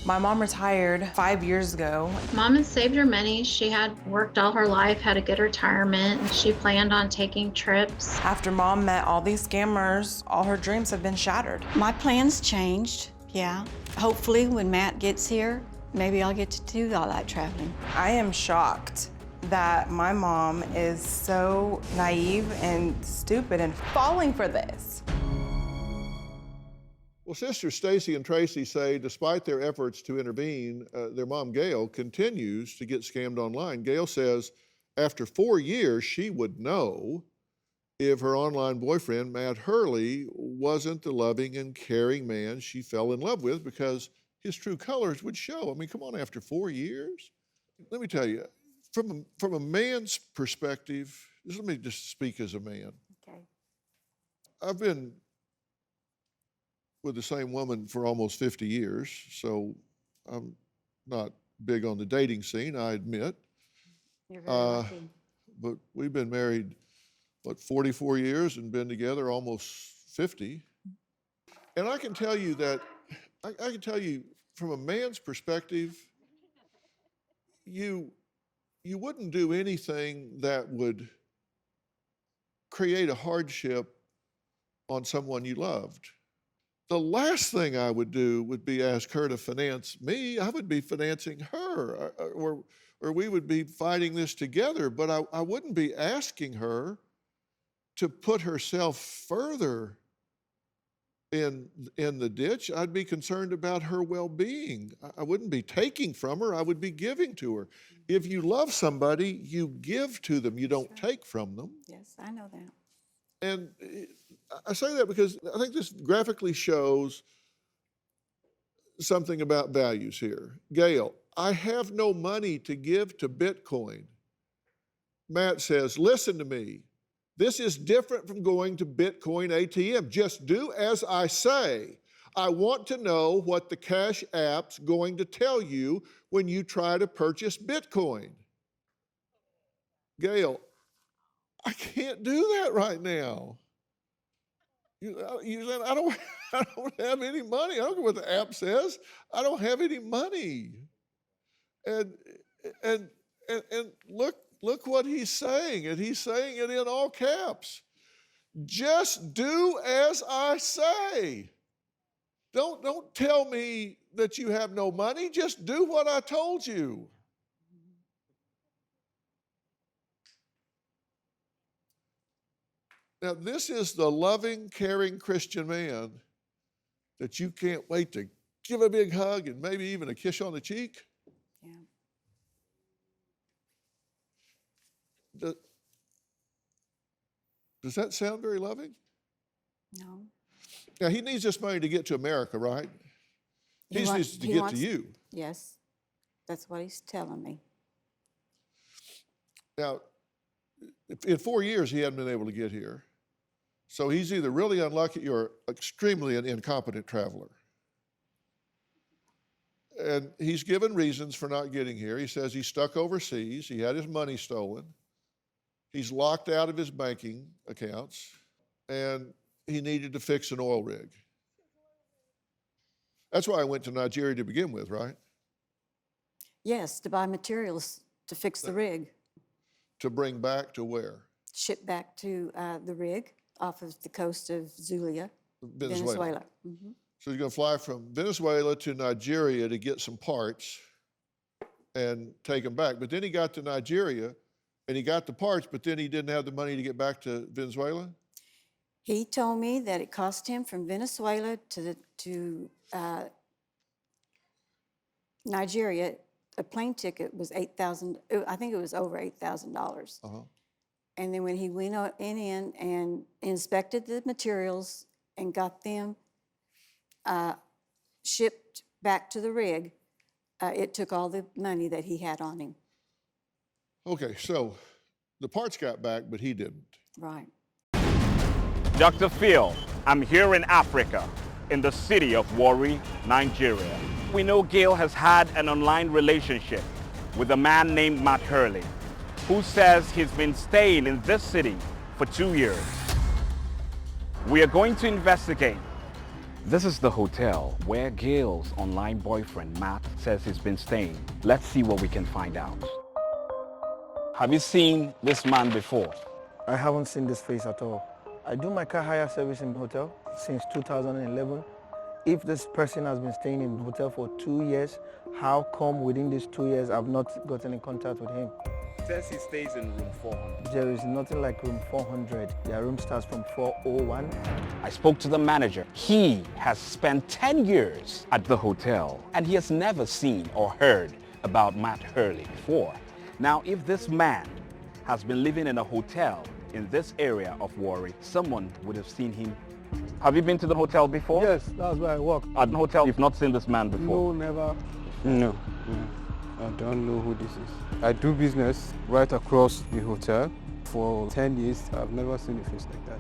My mom retired 5 years ago. Mom had saved her money. She had worked all her life, had a good retirement, and she planned on taking trips. After Mom met all these scammers, all her dreams have been shattered. My plans changed, yeah. Hopefully when Matt gets here, maybe I'll get to do all that traveling. I am shocked that my mom is so naive and stupid and falling for this. Well, sisters Stacey and Traci say despite their efforts to intervene, their mom, Gail, continues to get scammed online. Gail says after 4 years, she would know if her online boyfriend, Matt Hurley, wasn't the loving and caring man she fell in love with because his true colors would show. I mean, come on, after 4 years? Let me tell you, from a man's perspective, let me just speak as a man. Okay. I've been with the same woman for almost 50 years, so I'm not big on the dating scene, I admit. You're very lucky. But we've been married, 44 years and been together almost 50. And I can tell you that, I can tell you from a man's perspective, you wouldn't do anything that would create a hardship on someone you loved. The last thing I would do would be ask her to finance me. I would be financing her, or we would be fighting this together, but I wouldn't be asking her to put herself further in the ditch. I'd be concerned about her well-being. I wouldn't be taking from her, I would be giving to her. If you love somebody, you give to them, you don't take from them. Yes, I know that. And I say that because I think this graphically shows something about values here. Gail, I have no money to give to Bitcoin. Matt says, listen to me. This is different from going to Bitcoin ATM. Just do as I say. I want to know what the Cash App's going to tell you when you try to purchase Bitcoin. Gail, I can't do that right now. You said, I don't have any money. I don't know what the app says. I don't have any money. And look what he's saying, and he's saying it in all caps. Just do as I say. Don't tell me that you have no money. Just do what I told you. Now, this is the loving, caring Christian man that you can't wait to give a big hug and maybe even a kiss on the cheek. Yeah. Does that sound very loving? No. Now, he needs this money to get to America, right? He needs to get to you. Yes, that's what he's telling me. Now, in 4 years, he hadn't been able to get here. So he's either really unlucky or extremely an incompetent traveler. And he's given reasons for not getting here. He says he's stuck overseas. He had his money stolen. He's locked out of his banking accounts. And he needed to fix an oil rig. That's why I went to Nigeria to begin with, right? Yes, to buy materials to fix the rig. To bring back to where? Ship back to the rig off of the coast of Zulia, Venezuela. Mm-hmm. So he's going to fly from Venezuela to Nigeria to get some parts and take them back. But then he got to Nigeria and he got the parts, but then he didn't have the money to get back to Venezuela? He told me that it cost him from Venezuela to Nigeria, a plane ticket was $8,000. I think it was over $8,000. Uh-huh. And then when he went in and inspected the materials and got them shipped back to the rig, it took all the money that he had on him. Okay, so the parts got back, but he didn't. Right. Dr. Phil, I'm here in Africa, in the city of Warri, Nigeria. We know Gail has had an online relationship with a man named Matt Hurley, who says he's been staying in this city for 2 years. We are going to investigate This is the hotel where Gail's online boyfriend, Matt, says he's been staying. Let's see what we can find out. Have you seen this man before? I haven't seen this face at all. I do my car hire service in the hotel since 2011. If this person has been staying in the hotel for 2 years, how come within these 2 years I've not gotten in contact with him? Says he stays in room 400. There is nothing like room 400. Their room starts from 401. I spoke to the manager. He has spent 10 years at the hotel and he has never seen or heard about Matt Hurley before. Now, if this man has been living in a hotel in this area of Warri, someone would have seen him. Have you been to the hotel before? Yes, that's where I work. At the hotel, you've not seen this man before? No, never. No. I don't know who this is. I do business right across the hotel. For 10 years, I've never seen a face like that.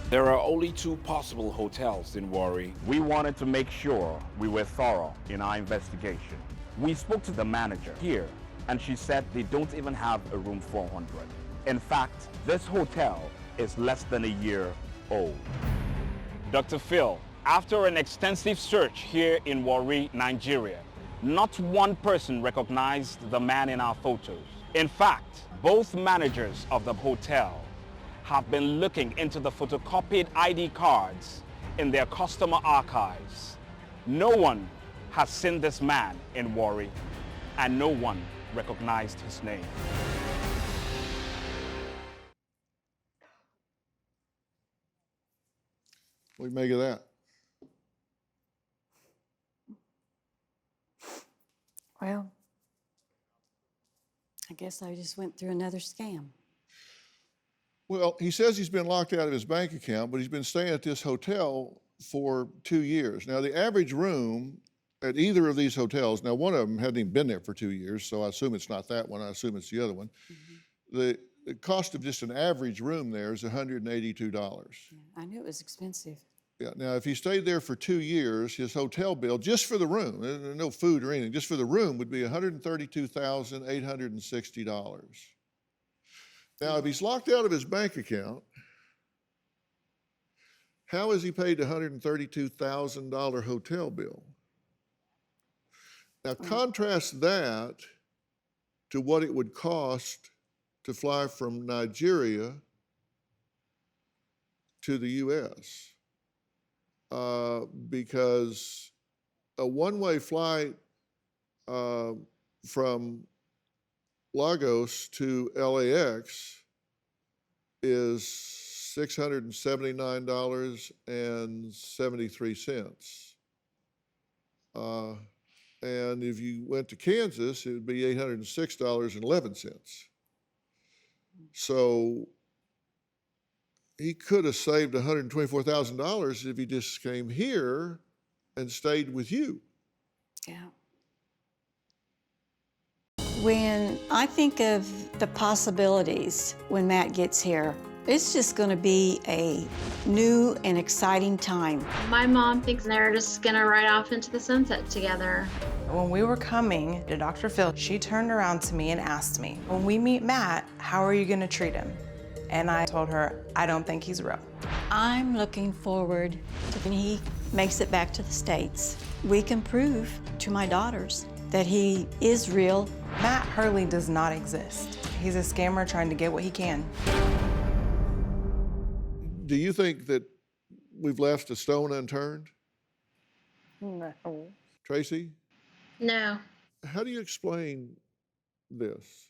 There are only 2 possible hotels in Warri. We wanted to make sure we were thorough in our investigation. We spoke to the manager here, and she said they don't even have a room 400. In fact, this hotel is less than a year old. Dr. Phil, after an extensive search here in Warri, Nigeria, not one person recognized the man in our photos. In fact, both managers of the hotel have been looking into the photocopied ID cards in their customer archives. No one has seen this man in Warri, and no one recognized his name. What do you make of that? Well, I guess I just went through another scam. Well, he says he's been locked out of his bank account, but he's been staying at this hotel for 2 years. Now, the average room at either of these hotels, now one of them hadn't even been there for 2 years, so I assume it's not that one, I assume it's the other one. The cost of just an average room there is $182. Yeah, I knew it was expensive. Yeah, now if he stayed there for 2 years, his hotel bill, just for the room, no food or anything, just for the room would be $132,860. Now, if he's locked out of his bank account, how has he paid a $132,000 hotel bill? Now, contrast that to what it would cost to fly from Nigeria to the U.S. Because a one-way flight from Lagos to LAX is $679.73. And if you went to Kansas, it would be $806.11. So he could have saved $124,000 if he just came here and stayed with you. Yeah. When I think of the possibilities when Matt gets here, it's just going to be a new and exciting time. My mom thinks they're just gonna ride off into the sunset together. When we were coming to Dr. Phil, she turned around to me and asked me, when we meet Matt, how are you gonna treat him? And I told her, I don't think he's real. I'm looking forward to when he makes it back to the States. We can prove to my daughters that he is real. Matt Hurley does not exist. He's a scammer trying to get what he can. Do you think that we've left a stone unturned? No. Traci, No. how do you explain this?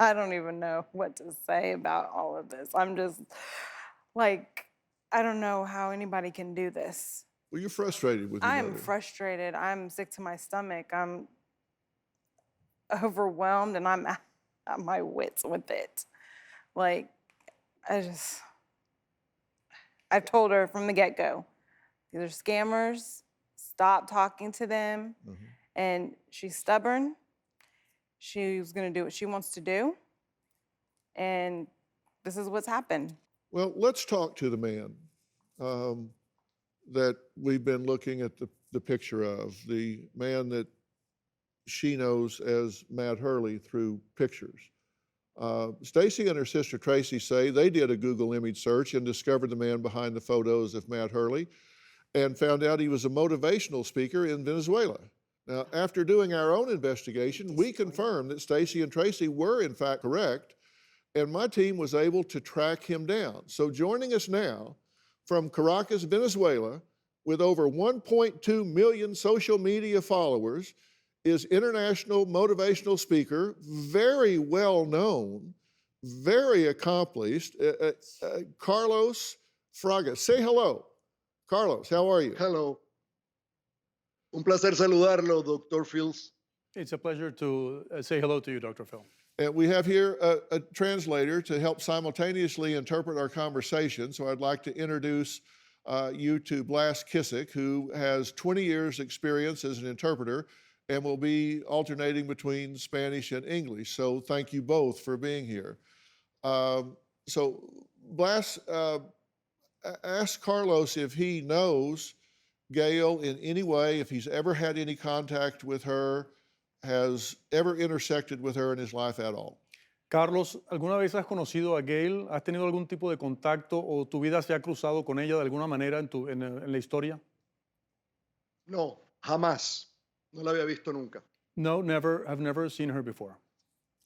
I don't even know what to say about all of this. I'm just like, I don't know how anybody can do this. Well, you're frustrated with your I'm mother. frustrated. I'm sick to my stomach. I'm overwhelmed and I'm at my wits with it. Like, I've told her from the get-go, these are scammers, stop talking to them. And she's stubborn. She's gonna do what she wants to do. And this is what's happened. Well, let's talk to the man that we've been looking at the picture of, the man that she knows as Matt Hurley through pictures. Stacey and her sister Traci say they did a Google image search and discovered the man behind the photos of Matt Hurley and found out he was a motivational speaker in Venezuela. Now, after doing our own investigation, we confirmed that Stacey and Traci were in fact correct, and my team was able to track him down. So joining us now from Caracas, Venezuela, with over 1.2 million social media followers, is international motivational speaker, very well known, very accomplished, Carlos Fraga. Say hello. Carlos, how are you? Hello. Un placer saludarlo, Dr. Phils. It's a pleasure to say hello to you, Dr. Phil. And we have here a translator to help simultaneously interpret our conversation. So I'd like to introduce you to Blas Kissick, who has 20 years experience as an interpreter and will be alternating between Spanish and English. So thank you both for being here. So Blas, ask Carlos if he knows Gail in any way, if he's ever had any contact with her, has ever intersected with her in his life at all. Carlos, ¿alguna vez has conocido a Gail? ¿Has tenido algún tipo de contacto o tu vida se ha cruzado con ella de alguna manera en la historia? No, jamás. No la había visto nunca. No, never. I've never seen her before.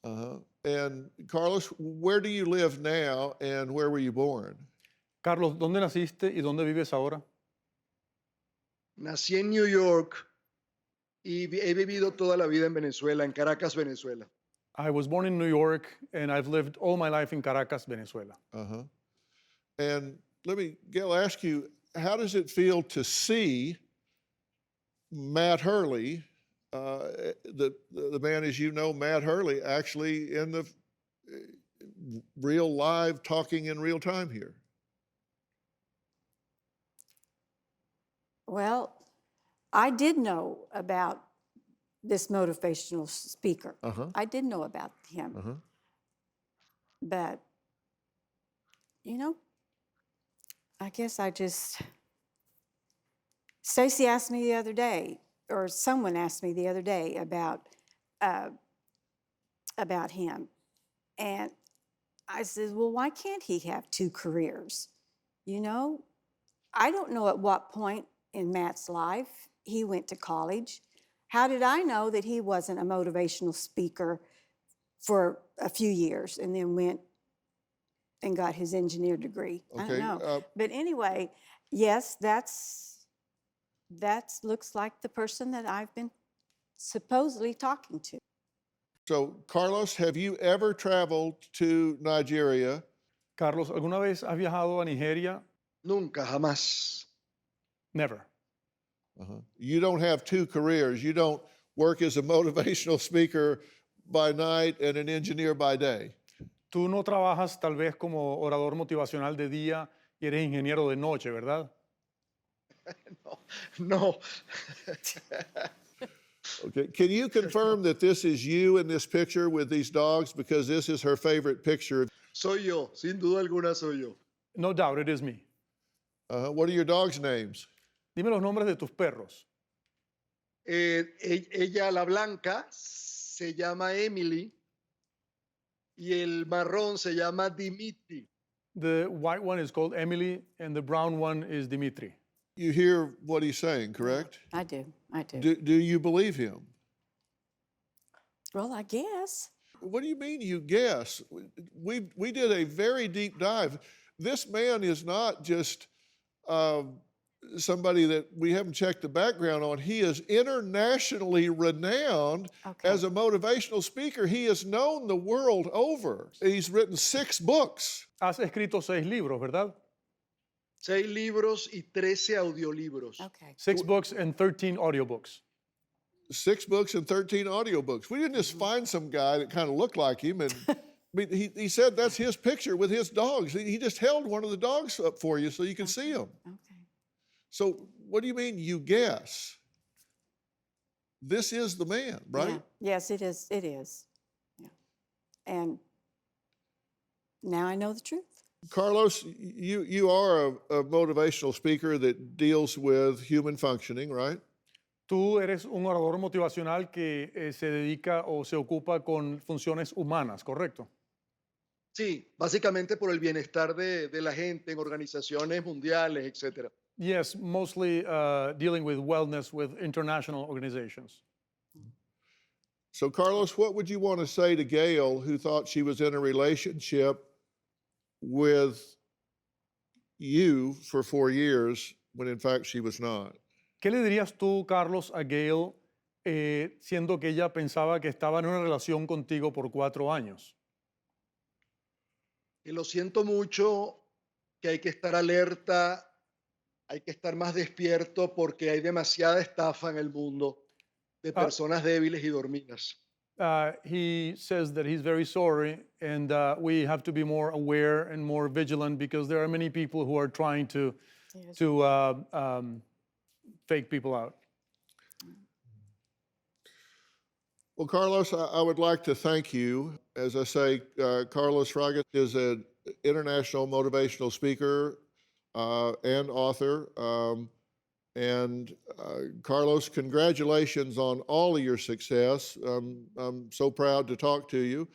And Carlos, where do you live now and where were you born? Carlos, ¿dónde naciste y dónde vives ahora? Nací en New York y he vivido toda la vida en Venezuela, en Caracas, Venezuela. I was born in New York and I've lived all my life in Caracas, Venezuela. And let me, Gail, ask you, how does it feel to see Matt Hurley, the man, as you know, Matt Hurley, actually in the real live talking in real time here? Well, I did know about this motivational speaker. I did know about him. But, you know, I guess Stacey asked me the other day, or someone asked me the other day about him. And I said, well, why can't he have two careers? You know, I don't know at what point in Matt's life he went to college. How did I know that he wasn't a motivational speaker for a few years and then went and got his engineer degree? I don't know. But anyway, yes, that looks like the person that I've been supposedly talking to. So, Carlos, have you ever traveled to Nigeria? Carlos, ¿alguna vez has viajado a Nigeria? Nunca, jamás. Never. You don't have two careers. You don't work as a motivational speaker by night and an engineer by day. Tú no trabajas tal vez como orador motivacional de día y eres ingeniero de noche, ¿verdad? No. Okay. Can you confirm that this is you in this picture with these dogs? Because this is her favorite picture. Soy yo, sin duda alguna soy yo. No doubt, it is me. What are your dogs' names? Dime los nombres de tus perros. Ella, la blanca, se llama Emily y el marrón se llama Dimitri. The white one is called Emily and the brown one is Dimitri. You hear what he's saying, correct? I do. Do you believe him? Well, I guess. What do you mean you guess? We did a very deep dive. This man is not just somebody that we haven't checked the background on. He is internationally renowned as a motivational speaker. He is known the world over. He's written 6 books. Has escrito 6 libros, ¿verdad? 6 libros y 13 audiolibros. Okay. 6 books and 13 audiobooks. 6 books and 13 audiobooks. We didn't just find some guy that kind of looked like him. And I mean, he said that's his picture with his dogs. He just held one of the dogs up for you so you can see him. Okay. So what do you mean you guess? This is the man, right? Yeah. Yes, it is. It is. Yeah. And now I know the truth. Carlos, you are a motivational speaker that deals with human functioning, right? Tú eres un orador motivacional que se dedica o se ocupa con funciones humanas, ¿correcto? Sí, básicamente por el bienestar de la gente en organizaciones mundiales, etcétera. Yes, mostly dealing with wellness with international organizations. So, Carlos, what would you want to say to Gail, who thought she was in a relationship with you for 4 years when in fact she was not? ¿Qué le dirías tú, Carlos, a Gail, siendo que ella pensaba que estaba en una relación contigo por 4 años? Y lo siento mucho, que hay que estar alerta, hay que estar más despierto porque hay demasiada estafa en el mundo de personas débiles y dormidas. He says that he's very sorry, and we have to be more aware and more vigilant because there are many people who are trying to fake people out. Well, Carlos, I would like to thank you. As I say, Carlos Fraga is an international motivational speaker and author. Carlos, congratulations on all of your success. I'm so proud to talk to you.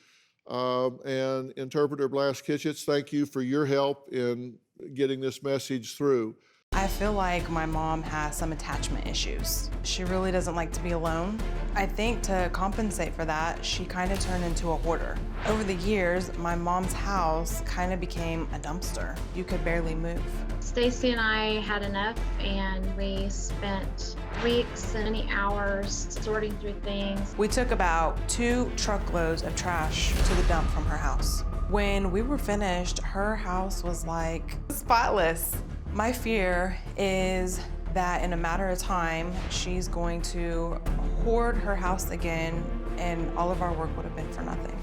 And Interpreter Blas Kitchets, thank you for your help in getting this message through. I feel like my mom has some attachment issues. She really doesn't like to be alone. I think to compensate for that, she kind of turned into a hoarder. Over the years, my mom's house kind of became a dumpster. You could barely move. Stacey and I had enough, and we spent weeks and many hours sorting through things. We took about 2 truckloads of trash to the dump from her house. When we were finished, her house was like spotless. My fear is that in a matter of time, she's going to hoard her house again, and all of our work would have been for nothing.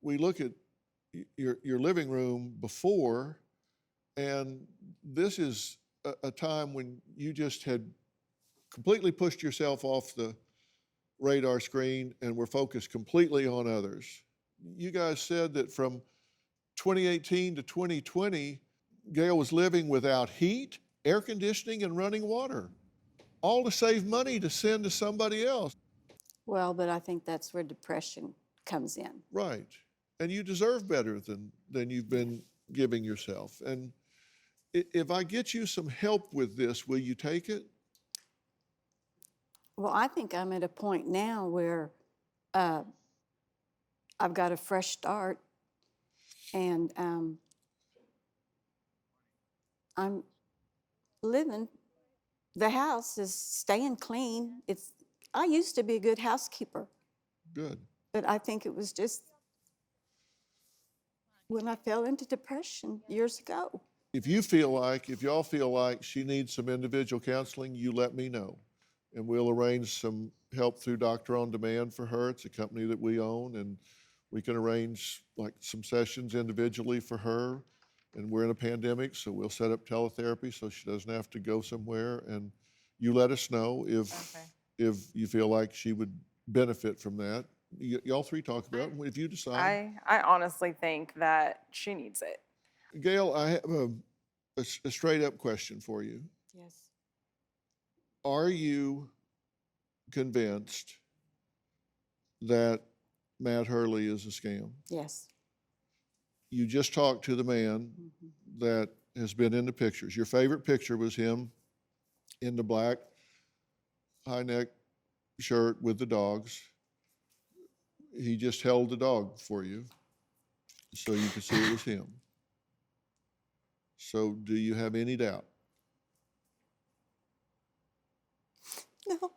We look at your living room before, and this is a time when you just had completely pushed yourself off the radar screen and were focused completely on others. You guys said that from 2018 to 2020, Gail was living without heat, air conditioning, and running water, all to save money to send to somebody else. Well, but I think that's where depression comes in. Right. And you deserve better than you've been giving yourself. And if I get you some help with this, will you take it? Well, I think I'm at a point now where I've got a fresh start, and I'm living. The house is staying clean. I used to be a good housekeeper. Good. But I think it was just when I fell into depression years ago. If y'all feel like she needs some individual counseling, you let me know. And we'll arrange some help through Doctor on Demand for her. It's a company that we own, and we can arrange like some sessions individually for her. And we're in a pandemic, so we'll set up teletherapy so she doesn't have to go somewhere. And you let us know if you feel like she would benefit from that. Y'all three talk about it. If you decide. I honestly think that she needs it. Gail, I have a straight up question for you. Yes. Are you convinced that Matt Hurley is a scam? Yes. You just talked to the man that has been in the pictures. Your favorite picture was him in the black high neck shirt with the dogs. He just held the dog for you so you could see it was him. So do you have any doubt? No.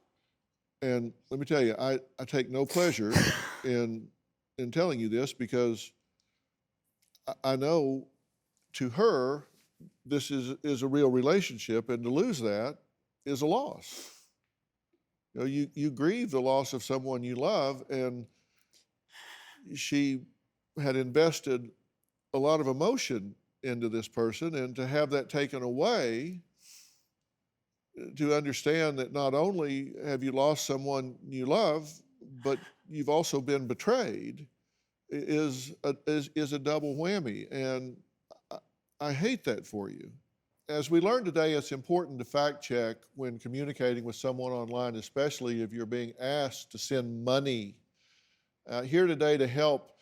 And let me tell you, I take no pleasure in telling you this because I know to her, this is a real relationship, and to lose that is a loss. You know, you grieve the loss of someone you love, and she had invested a lot of emotion into this person, and to have that taken away, to understand that not only have you lost someone you love, but you've also been betrayed, is a double whammy, and I hate that for you. As we learned today, it's important to fact check when communicating with someone online, especially if you're being asked to send money. Here today to help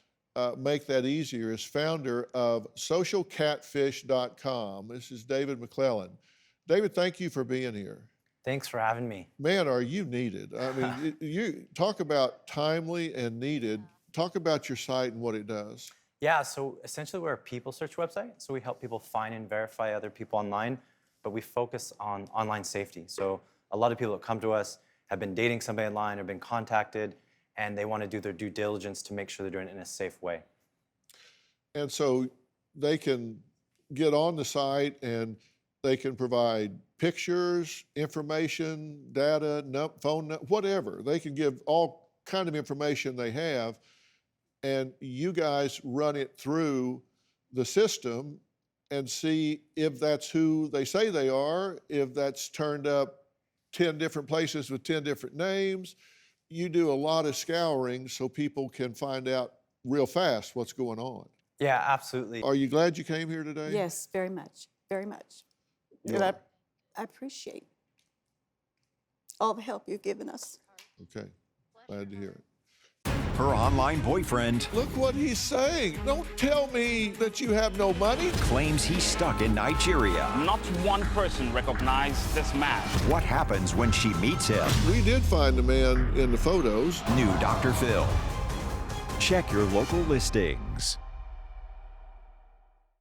make that easier is founder of socialcatfish.com. This is David McClellan. David, thank you for being here. Thanks for having me. Man, are you needed. I mean, you talk about timely and needed. Talk about your site and what it does. Yeah, so essentially we're a people search website. So we help people find and verify other people online, but we focus on online safety. So a lot of people that come to us have been dating somebody online or been contacted, and they want to do their due diligence to make sure they're doing it in a safe way. And so they can get on the site and they can provide pictures, information, data, phone, whatever. They can give all kind of information they have, and you guys run it through the system and see if that's who they say they are, if that's turned up 10 different places with 10 different names. You do a lot of scouring so people can find out real fast what's going on. Yeah, absolutely. Are you glad you came here today? Yes, very much, very much. You And are. I appreciate all the help you've given us. Okay, glad to hear it. Her online boyfriend Look what he's saying. Don't tell me that you have no money. claims he's stuck in Nigeria. Not one person recognized this man. What happens when she meets him? We did find the man in the photos. New Dr. Phil. Check your local listings.